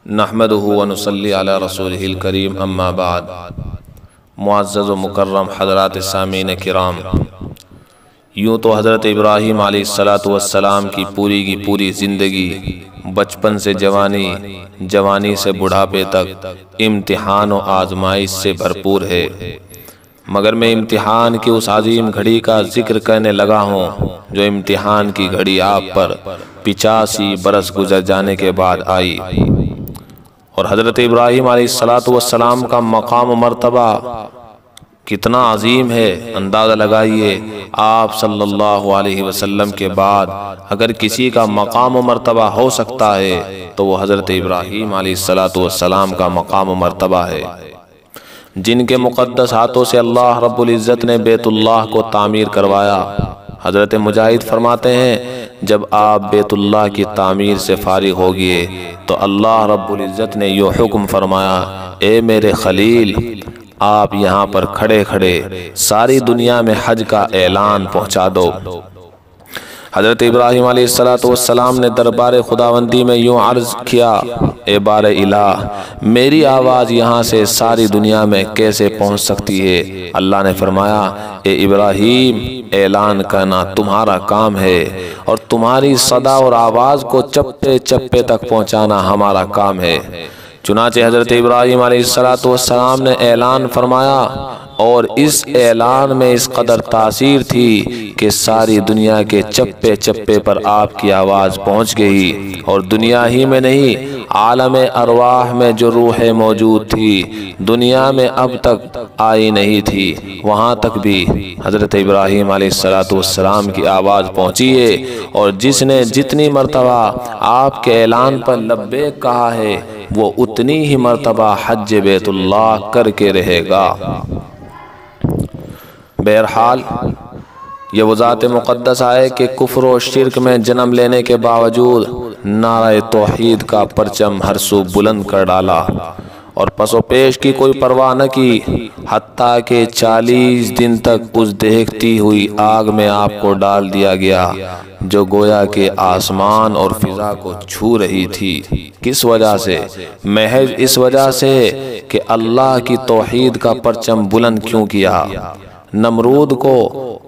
نحمدہ و نصلی علی رسولہ الکریم اما بعد۔ معزز و مکرم حضرات سامعین کرام، یوں تو حضرت ابراہیم علیہ السلام کی پوری زندگی بچپن سے جوانی، جوانی سے بڑھاپے تک امتحان و آزمائش سے بھرپور ہے، مگر میں امتحان کی اس عظیم گھڑی کا ذکر کرنے لگا ہوں جو امتحان کی گھڑی آپ پر 85 برس گزر جانے کے بعد آئی۔ اور حضرت ابراہیم علیہ السلام کا مقام و مرتبہ کتنا عظیم ہے، اندازہ لگائیے آپ صلی اللہ علیہ وسلم کے بعد اگر کسی کا مقام و مرتبہ ہو سکتا ہے تو وہ حضرت ابراہیم علیہ السلام کا مقام و مرتبہ ہے، جن کے مقدس ہاتھوں سے اللہ رب العزت نے بیت اللہ کو تعمیر کروایا۔ حضرت مجاہد فرماتے ہیں جب آپ بیت اللہ کی تعمیر سے فارغ ہو گئے تو اللہ رب العزت نے یہ حکم فرمایا، اے میرے خلیل، آپ یہاں پر کھڑے کھڑے ساری دنیا میں حج کا اعلان پہنچا دو۔ حضرت ابراہیم علیہ السلام نے دربار خداوندی میں یوں عرض کیا، اے بار الہ، میری آواز یہاں سے ساری دنیا میں کیسے پہنچ سکتی ہے؟ اللہ نے فرمایا، اے ابراہیم، اعلان کرنا تمہارا کام ہے اور تمہاری صدا اور آواز کو چپے چپے تک پہنچانا ہمارا کام ہے۔ چنانچہ حضرت ابراہیم علیہ السلام نے اعلان فرمایا اور اس اعلان میں اس قدر تاثیر تھی کہ ساری دنیا کے چپے چپے پر آپ کی آواز پہنچ گئی، اور دنیا ہی میں نہیں، عالم ارواح میں جو روح موجود تھی دنیا میں اب تک آئی نہیں تھی، وہاں تک بھی حضرت ابراہیم علیہ السلام کی آواز پہنچی ہے، اور جس نے جتنی مرتبہ آپ کے اعلان پر لبیک کہا ہے وہ اتنی ہی مرتبہ حج بیت اللہ کر کے رہے گا۔ بہرحال یہ وہ ذات مقدس ہے کہ کفر و شرک میں جنم لینے کے باوجود نعرہ توحید کا پرچم ہر سو بلند کر ڈالا اور پس و پیش کی کوئی پرواہ نہ کی، حتیٰ کہ 40 دن تک اس دہکتی ہوئی آگ میں آپ کو ڈال دیا گیا جو گویا کہ آسمان اور فضا کو چھو رہی تھی۔ کس وجہ سے؟ محض اس وجہ سے کہ اللہ کی توحید کا پرچم بلند کیوں کیا، نمرود کو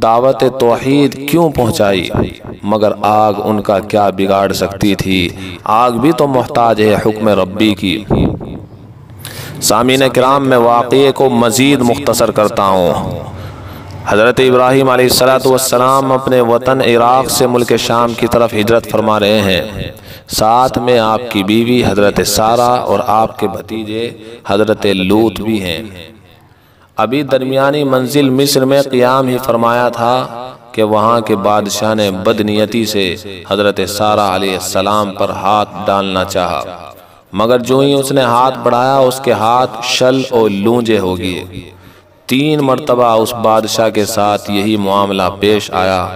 دعوت توحید کیوں پہنچائی، مگر آگ ان کا کیا بگاڑ سکتی تھی؟ آگ بھی تو محتاج ہے حکم ربی کی۔ سامعین کرام، میں واقعے کو مزید مختصر کرتا ہوں۔ حضرت ابراہیم علیہ السلام اپنے وطن عراق سے ملک شام کی طرف ہجرت فرما رہے ہیں، ساتھ میں آپ کی بیوی حضرت سارہ اور آپ کے بھتیجے حضرت لوط بھی ہیں۔ ابھی درمیانی منزل مصر میں قیام ہی فرمایا تھا کہ وہاں کے بادشاہ نے بدنیتی سے حضرت سارہ علیہ السلام پر ہاتھ ڈالنا چاہا، مگر جو ہی اس نے ہاتھ بڑھایا اس کے ہاتھ شل اور لونجے ہو گئے۔ 3 مرتبہ اس بادشاہ کے ساتھ یہی معاملہ پیش آیا۔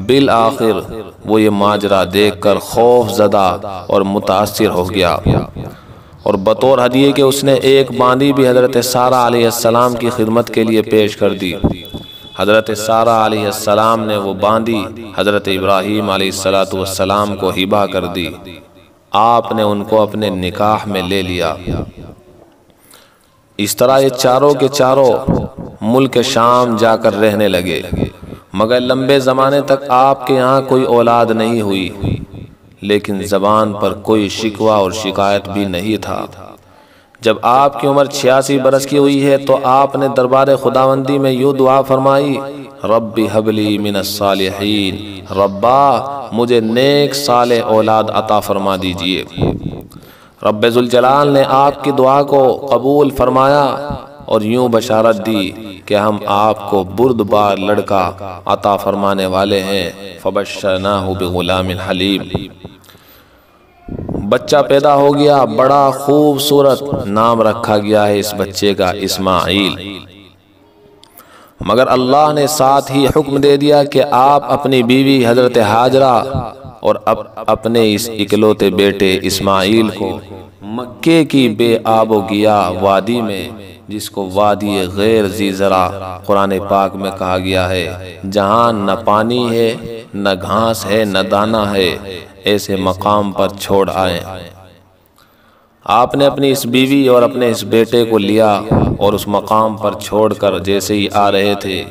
بالآخر وہ یہ ماجرا دیکھ کر خوف زدہ اور متاثر ہو گیا، اور بطور ہدیے کہ اس نے ایک باندی بھی حضرت سارہ علیہ السلام کی خدمت کے لیے پیش کر دی۔ حضرت سارہ علیہ السلام نے وہ باندی حضرت ابراہیم علیہ السلام کو ہبہ کر دی۔ آپ نے ان کو اپنے نکاح میں لے لیا۔ اس طرح یہ چاروں کے چاروں ملک شام جا کر رہنے لگے، مگر لمبے زمانے تک آپ کے یہاں کوئی اولاد نہیں ہوئی، لیکن زبان پر کوئی شکوہ اور شکایت بھی نہیں تھا۔ جب آپ کی عمر 86 برس کی ہوئی ہے تو آپ نے دربار خداوندی میں یوں دعا فرمائی، رب حب لی من الصالحین، ربا مجھے نیک صالح اولاد عطا فرما دیجئے۔ رب ذوالجلال نے آپ کی دعا کو قبول فرمایا اور یوں بشارت دی کہ ہم آپ کو بردبار لڑکا عطا فرمانے والے ہیں، فبشرناہ بغلام حلیم۔ بچہ پیدا ہو گیا، بڑا خوبصورت نام رکھا گیا ہے اس بچے کا اسماعیل، مگر اللہ نے ساتھ ہی حکم دے دیا کہ آپ اپنی بیوی حضرت ہاجرہ اور اپنے اس اکلوتے بیٹے اسماعیل کو مکے کی بے آب و گیا وادی میں، جس کو وادی غیر ذی زرع قرآن پاک میں کہا گیا ہے، جہاں نہ پانی ہے نہ گھاس ہے نہ دانہ ہے، ایسے مقام پر چھوڑ آئیں۔ آپ نے اپنی اس بیوی اور اپنے اس بیٹے کو لیا اور اس مقام پر چھوڑ کر جیسے ہی آ رہے تھے،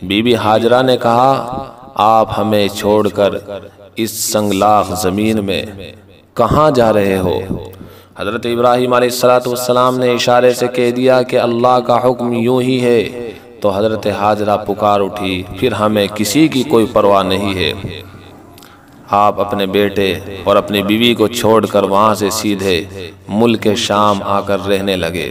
بی بی ہاجرہ نے کہا آپ ہمیں چھوڑ کر اس سنگلاخ زمین میں کہاں جا رہے ہو؟ حضرت ابراہیم علیہ السلام نے اشارے سے کہہ دیا کہ اللہ کا حکم یوں ہی ہے، تو حضرت ہاجرہ پکار اٹھی، پھر ہمیں کسی کی کوئی پرواہ نہیں ہے۔ آپ اپنے بیٹے اور اپنی بیوی کو چھوڑ کر وہاں سے سیدھے ملک شام آ کر رہنے لگے۔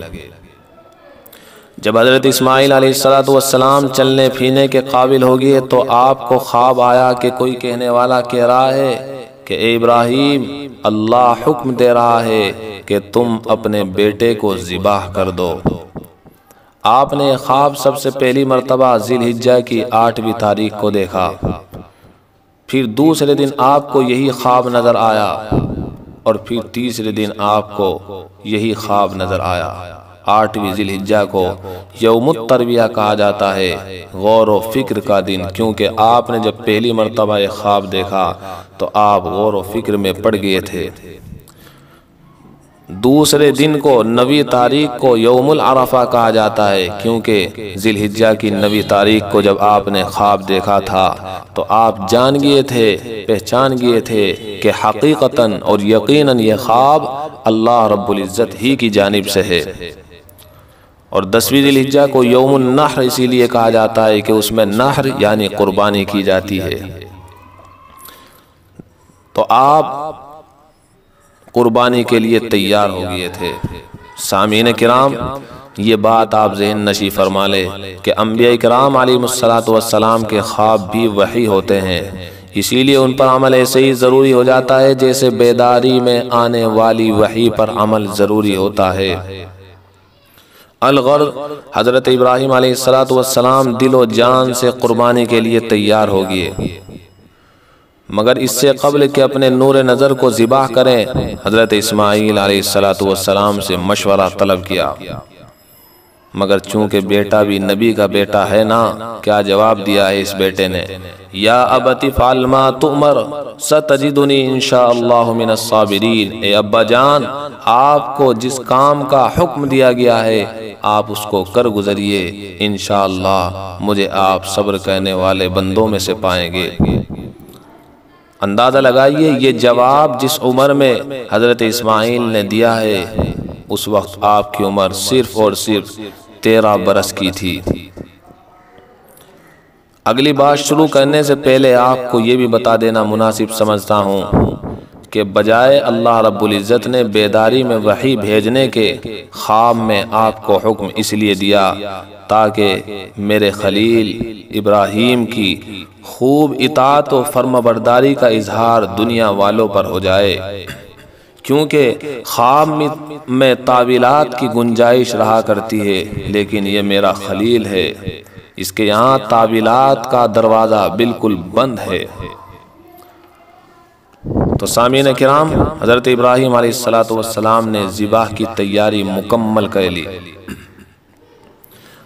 جب حضرت اسماعیل علیہ السلام چلنے پھرنے کے قابل ہو گئے تو آپ کو خواب آیا کہ کوئی کہنے والا کہہ رہا ہے کہ اے ابراہیم، اللہ حکم دے رہا ہے کہ تم اپنے بیٹے کو ذبح کر دو۔ آپ نے خواب سب سے پہلی مرتبہ ذی الحجہ کی 8ویں تاریخ کو دیکھا، پھر دوسرے دن آپ کو یہی خواب نظر آیا، اور پھر تیسرے دن آپ کو یہی خواب نظر آیا۔ 8ویں ذی الحجہ کو یوم الترویہ کہا جاتا ہے، غور و فکر کا دن، کیونکہ آپ نے جب پہلی مرتبہ یہ خواب دیکھا تو آپ غور و فکر میں پڑ گئے تھے۔ دوسرے دن کو 9ویں تاریخ کو یوم العرفہ کہا جاتا ہے، کیونکہ ذی الحجہ کی 9ویں تاریخ کو جب آپ نے خواب دیکھا تھا تو آپ جان گئے تھے، پہچان گئے تھے کہ حقیقتاً اور یقیناً یہ خواب اللہ رب العزت ہی کی جانب سے ہے۔ اور 10ویں ذی الحجہ کو یوم النحر اسی لیے کہا جاتا ہے کہ اس میں نحر یعنی قربانی کی جاتی ہے۔ تو آپ قربانی کے لیے تیار ہو گئے تھے۔ سامعین کرام، یہ بات آپ ذہن نشی فرما لے کہ انبیاء کرام علیہ السلام کے خواب بھی وحی ہوتے ہیں، اسی لیے ان پر عمل ایسے ہی ضروری ہو جاتا ہے جیسے بیداری میں آنے والی وحی پر عمل ضروری ہوتا ہے۔ الغرض حضرت ابراہیم علیہ السلام دل و جان سے قربانی کے لیے تیار ہو گئے، مگر اس سے قبل کہ اپنے نور نظر کو ذبح کریں، حضرت اسماعیل علیہ السلام سے مشورہ طلب کیا، مگر چونکہ بیٹا بھی نبی کا بیٹا ہے نا، کیا جواب دیا ہے اس بیٹے نے؟ یا ابت افعل ما تؤمر ستجدنی انشاءاللہ من الصابرین۔ اے ابا جان، آپ کو جس کام کا حکم دیا گیا ہے آپ اس کو کر گزریے، انشاءاللہ مجھے آپ صبر کرنے والے بندوں میں سے پائیں گے۔ اندازہ لگائیے یہ جواب جس عمر میں حضرت اسماعیل نے دیا ہے، اس وقت آپ کی عمر صرف اور صرف 13 برس کی تھی۔ اگلی بات شروع کرنے سے پہلے آپ کو یہ بھی بتا دینا مناسب سمجھتا ہوں کہ بجائے اللہ رب العزت نے بیداری میں وحی بھیجنے کے، خواب میں آپ کو حکم اس لیے دیا تاکہ میرے خلیل ابراہیم کی خوب اطاعت و فرمانبرداری کا اظہار دنیا والوں پر ہو جائے، کیونکہ خواب میں تعویلات کی گنجائش رہا کرتی ہے، لیکن یہ میرا خلیل ہے، اس کے یہاں تعویلات کا دروازہ بالکل بند ہے۔ تو سامعین کرام، حضرت ابراہیم علیہ السلام نے ذبح کی تیاری مکمل کر لی۔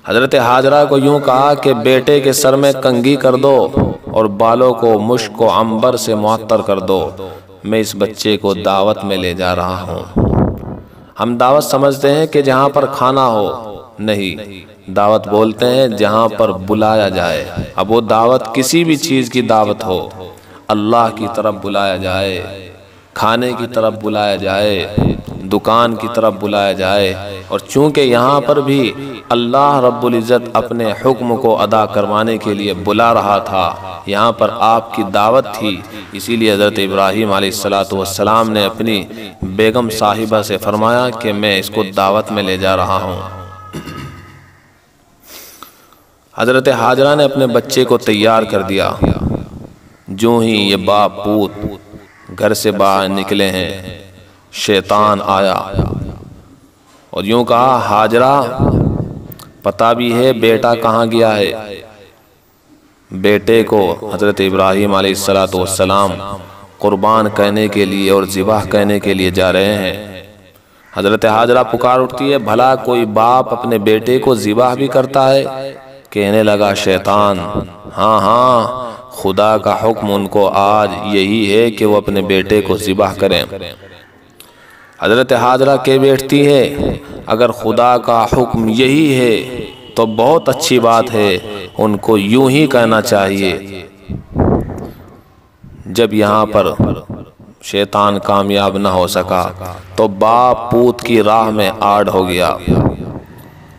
حضرت ہاجرہ کو یوں کہا کہ بیٹے کے سر میں کنگھی کر دو اور بالوں کو مشک و عنبر سے معطر کر دو، میں اس بچے کو دعوت میں لے جا رہا ہوں۔ ہم دعوت سمجھتے ہیں کہ جہاں پر کھانا ہو، نہیں، دعوت بولتے ہیں جہاں پر بلایا جائے۔ اب وہ دعوت کسی بھی چیز کی دعوت ہو، اللہ کی طرف بلایا جائے، کھانے کی طرف بلایا جائے، دکان کی طرف بلایا جائے، اور چونکہ یہاں پر بھی اللہ رب العزت اپنے حکم کو ادا کروانے کے لیے بلا رہا تھا، یہاں پر آپ کی دعوت تھی، اسی لیے حضرت ابراہیم علیہ السلام نے اپنی بیگم صاحبہ سے فرمایا کہ میں اس کو دعوت میں لے جا رہا ہوں۔ حضرت ہاجرہ نے اپنے بچے کو تیار کر دیا۔ جو ہی یہ باپ پوت گھر سے باہر نکلے ہیں، شیطان آیا اور یوں کہا، ہاجرہ پتہ بھی ہے بیٹا کہاں گیا ہے؟ بیٹے کو حضرت ابراہیم علیہ السلام قربان کرنے کے لیے اور ذبح کرنے کے لیے جا رہے ہیں۔ حضرت ہاجرہ پکار اٹھتی ہے، بھلا کوئی باپ اپنے بیٹے کو ذبح بھی کرتا ہے؟ کہنے لگا شیطان، ہاں ہاں، خدا کا حکم ان کو آج یہی ہے کہ وہ اپنے بیٹے کو ذبح کریں۔ حضرت حاجرہ کے بیٹھتی ہے اگر خدا کا حکم یہی ہے تو بہت اچھی بات ہے، ان کو یوں ہی کہنا چاہیے۔ جب یہاں پر شیطان کامیاب نہ ہو سکا تو باپ پوت کی راہ میں آڑ ہو گیا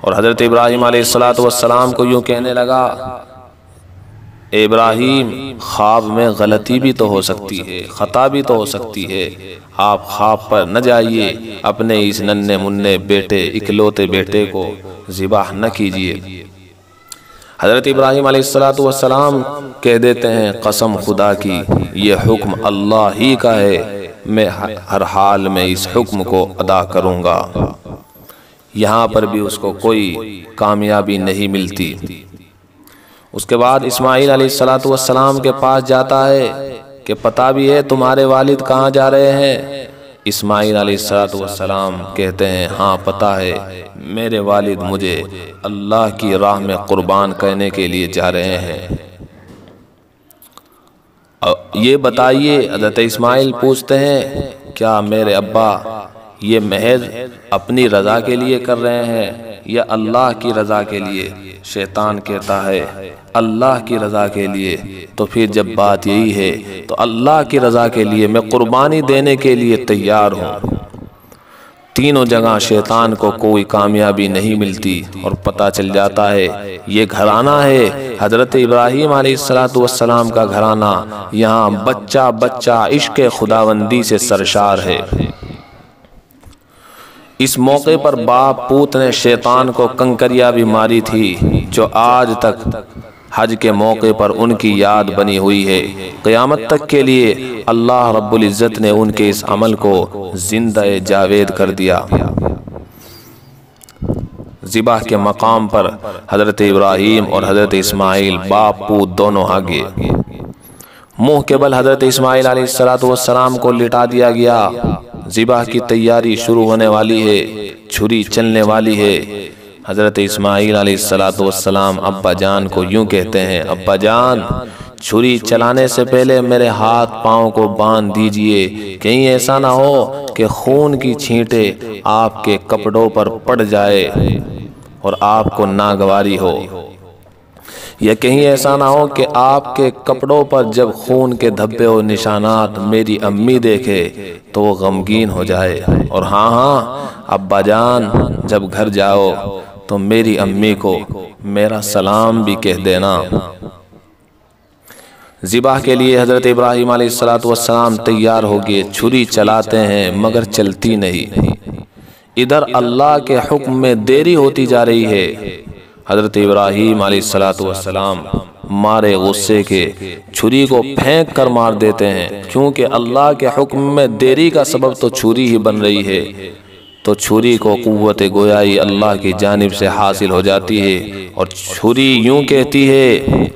اور حضرت ابراہیم علیہ السلام کو یوں کہنے لگا، اے ابراہیم، خواب میں غلطی بھی تو ہو سکتی ہے، خطا بھی تو ہو سکتی ہے، آپ خواب پر نہ جائیے، اپنے اس ننھے منھے بیٹے، اکلوتے بیٹے کو ذبح نہ کیجیے۔ حضرت ابراہیم علیہ السلام کہہ دیتے ہیں، قسم خدا کی یہ حکم اللہ ہی کا ہے، میں ہر حال میں اس حکم کو ادا کروں گا۔ یہاں پر بھی اس کو کوئی کامیابی نہیں ملتی۔ اس کے بعد اسماعیل علیہ السلام کے پاس جاتا ہے کہ پتہ بھی ہے تمہارے والد کہاں جا رہے ہیں؟ اسماعیل علیہ السلام کہتے ہیں، ہاں پتہ ہے، میرے والد مجھے اللہ کی راہ میں قربان کرنے کے لیے جا رہے ہیں۔ یہ بتائیے، حضرت اسماعیل پوچھتے ہیں، کیا میرے ابا یہ محض اپنی رضا کے لیے کر رہے ہیں یا اللہ کی رضا کے لیے؟ شیطان کہتا ہے اللہ کی رضا کے لیے۔ تو پھر جب بات یہی ہے تو اللہ کی رضا کے لیے میں قربانی دینے کے لیے تیار ہوں۔ تینوں جگہ شیطان کو کوئی کامیابی نہیں ملتی اور پتہ چل جاتا ہے یہ گھرانہ ہے حضرت ابراہیم علیہ السلام کا گھرانہ، یہاں بچہ بچہ عشق خداوندی سے سرشار ہے۔ اس موقع پر باپ پوت نے شیطان کو کنکریاں بھی ماری تھی جو آج تک حج کے موقع پر ان کی یاد بنی ہوئی ہے۔ قیامت تک کے لیے اللہ رب العزت نے ان کے اس عمل کو زندہ جاوید کر دیا۔ ذبح کے مقام پر حضرت ابراہیم اور حضرت اسماعیل باپ پوت دونوں آگے، منہ کے بل حضرت اسماعیل علیہ السلام کو لٹا دیا گیا۔ ذبح کی تیاری شروع ہونے والی ہے، چھری چلنے والی ہے۔ حضرت اسماعیل علیہ السلام ابا جان کو یوں کہتے ہیں، ابا جان، چھری چلانے سے پہلے میرے ہاتھ پاؤں کو باندھ دیجئے، کہیں ایسا نہ ہو کہ خون کی چھینٹیں آپ کے کپڑوں پر پڑ جائے اور آپ کو ناگواری ہو، یا کہیں ایسا نہ ہو کہ آپ کے کپڑوں پر جب خون کے دھبے و نشانات میری امی دیکھے تو وہ غمگین ہو جائے۔ اور ہاں ابا جان، جب گھر جاؤ تو میری امی کو میرا سلام بھی کہہ دینا۔ ذبح کے لیے حضرت ابراہیم علیہ السلام تیار ہو گئے، چھری چلاتے ہیں مگر چلتی نہیں۔ ادھر اللہ کے حکم میں دیری ہوتی جا رہی ہے۔ حضرت ابراہیم علیہ السلام مارے غصے کے چھری کو پھینک کر مار دیتے ہیں، کیونکہ اللہ کے حکم میں دیری کا سبب تو چھری ہی بن رہی ہے، تو چھری کو قوت گویائی اللہ کی جانب سے حاصل ہو جاتی ہے اور چھری یوں کہتی ہے،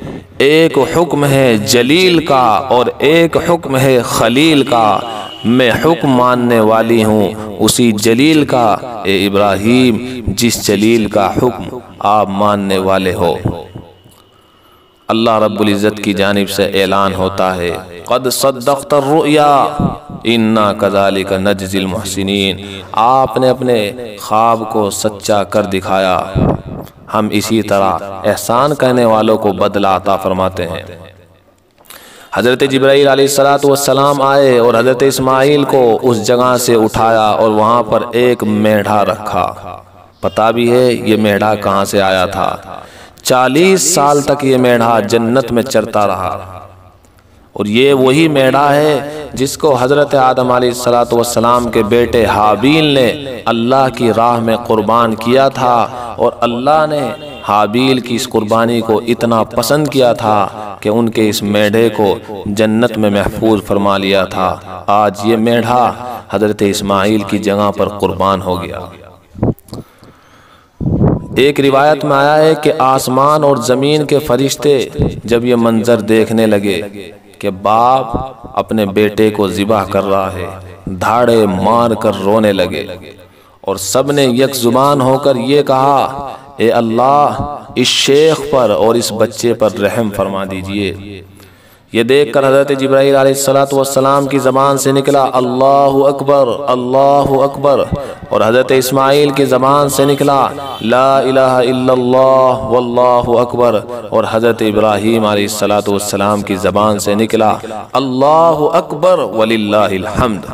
ایک حکم ہے جلیل کا اور ایک حکم ہے خلیل کا، میں حکم ماننے والی ہوں اسی جلیل کا، اے ابراہیم جس جلیل کا حکم آپ ماننے والے ہو۔ اللہ رب العزت کی جانب سے اعلان ہوتا ہے، قد صدقت الرؤیا انا کذالک نجزی المحسنین، آپ نے اپنے خواب کو سچا کر دکھایا، ہم اسی طرح احسان کرنے والوں کو بدلہ عطا فرماتے ہیں۔ حضرت جبرائیل علیہ السلام آئے اور حضرت اسماعیل کو اس جگہ سے اٹھایا اور وہاں پر ایک میڑھا رکھا۔ پتہ بھی ہے یہ میڑھا کہاں سے آیا تھا؟ 40 سال تک یہ میڑھا جنت میں چرتا رہا، اور یہ وہی میڑھا ہے جس کو حضرت آدم علیہ السلام کے بیٹے حابیل نے اللہ کی راہ میں قربان کیا تھا، اور اللہ نے حابیل کی اس قربانی کو اتنا پسند کیا تھا کہ ان کے اس میڑھے کو جنت میں محفوظ فرما لیا تھا۔ آج یہ میڑھا حضرت اسماعیل کی جگہ پر قربان ہو گیا۔ ایک روایت میں آیا ہے کہ آسمان اور زمین کے فرشتے جب یہ منظر دیکھنے لگے کہ باپ اپنے بیٹے کو ذبح کر رہا ہے، دھاڑے مار کر رونے لگے، اور سب نے یک زبان ہو کر یہ کہا، اے اللہ اس شیخ پر اور اس بچے پر رحم فرما دیجئے۔ یہ دیکھ کر حضرت جبرائیل علیہ السلام کی زبان سے نکلا اللہ اکبر اللہ اکبر، اور حضرت اسماعیل کی زبان سے نکلا لا الہ الا اللہ واللہ اکبر، اور حضرت ابراہیم علیہ السلام کی زبان سے نکلا اللہ اکبر وللہ الحمد۔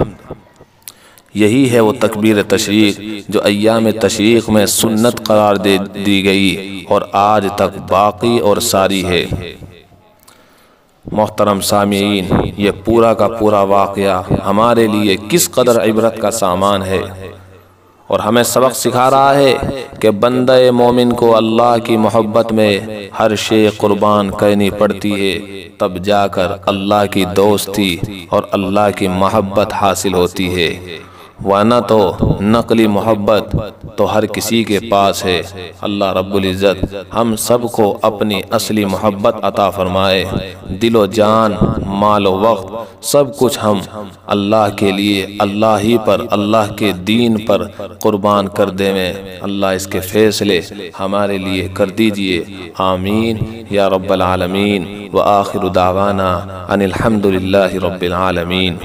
یہی ہے وہ تکبیر تشریق جو ایام تشریق میں سنت قرار دی گئی اور آج تک باقی اور ساری ہے۔ محترم سامعین، یہ پورا کا پورا واقعہ ہمارے لیے کس قدر عبرت کا سامان ہے، اور ہمیں سبق سکھا رہا ہے کہ بندہ مومن کو اللہ کی محبت میں ہر شے قربان کرنی پڑتی ہے، تب جا کر اللہ کی دوستی اور اللہ کی محبت حاصل ہوتی ہے، ورنہ تو نقلی محبت تو ہر کسی کے پاس ہے۔ اللہ رب العزت ہم سب کو اپنی اصلی محبت عطا فرمائے، دل و جان مال و وقت سب کچھ ہم اللہ کے لیے، اللہ ہی پر، اللہ کے دین پر قربان کر دیں۔ اللہ اس کے فیصلے ہمارے لیے کر دیجئے، آمین یا رب العالمین۔ وآخر دعوانا ان الحمد للہ رب العالمین۔